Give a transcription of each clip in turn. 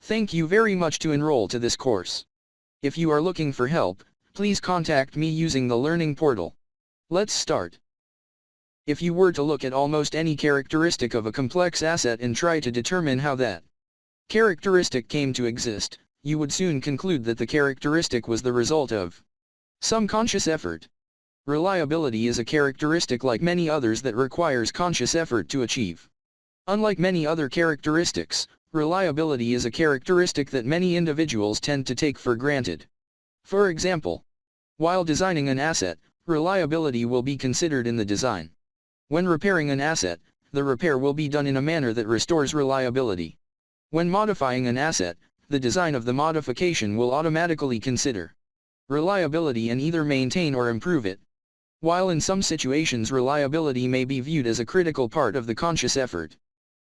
Thank you very much to enroll to this course. If you are looking for help, please contact me using the Learning portal. Let's start. If you were to look at almost any characteristic of a complex asset and try to determine how that characteristic came to exist, you would soon conclude that the characteristic was the result of some conscious effort. Reliability is a characteristic like many others that requires conscious effort to achieve. Unlike many other characteristics, reliability is a characteristic that many individuals tend to take for granted. For example, while designing an asset, reliability will be considered in the design. When repairing an asset, the repair will be done in a manner that restores reliability. When modifying an asset, the design of the modification will automatically consider reliability and either maintain or improve it. While in some situations reliability may be viewed as a critical part of the conscious effort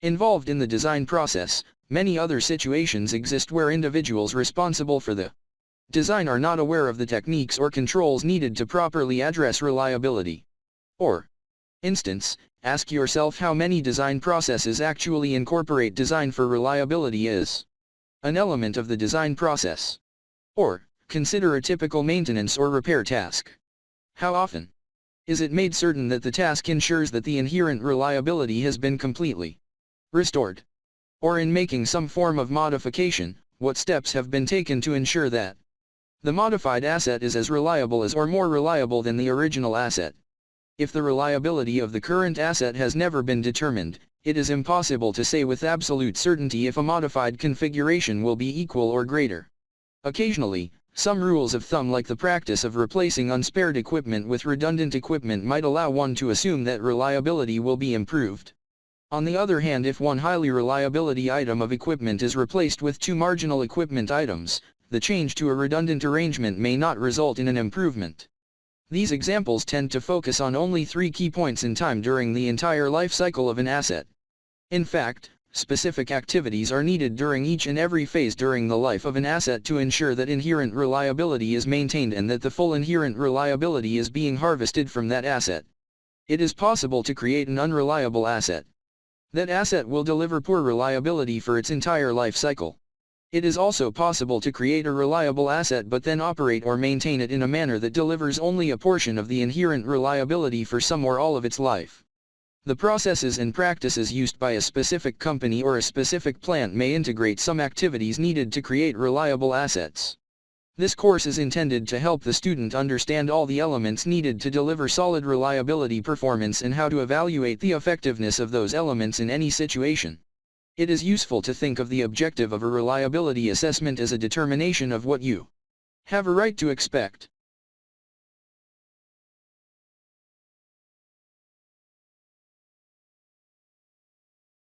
involved in the design process, many other situations exist where individuals responsible for the design are not aware of the techniques or controls needed to properly address reliability. For instance, ask yourself how many design processes actually incorporate design for reliability as an element of the design process. Or, consider a typical maintenance or repair task. How often is it made certain that the task ensures that the inherent reliability has been completely restored? Or in making some form of modification, what steps have been taken to ensure that the modified asset is as reliable as or more reliable than the original asset? If the reliability of the current asset has never been determined, it is impossible to say with absolute certainty if a modified configuration will be equal or greater. Occasionally, some rules of thumb like the practice of replacing unspared equipment with redundant equipment might allow one to assume that reliability will be improved. On the other hand, if one highly reliability item of equipment is replaced with two marginal equipment items, the change to a redundant arrangement may not result in an improvement. These examples tend to focus on only 3 key points in time during the entire life cycle of an asset. In fact, specific activities are needed during each and every phase during the life of an asset to ensure that inherent reliability is maintained and that the full inherent reliability is being harvested from that asset. It is possible to create an unreliable asset. That asset will deliver poor reliability for its entire life cycle. It is also possible to create a reliable asset but then operate or maintain it in a manner that delivers only a portion of the inherent reliability for some or all of its life. The processes and practices used by a specific company or a specific plant may integrate some activities needed to create reliable assets. This course is intended to help the student understand all the elements needed to deliver solid reliability performance and how to evaluate the effectiveness of those elements in any situation. It is useful to think of the objective of a reliability assessment as a determination of what you have a right to expect.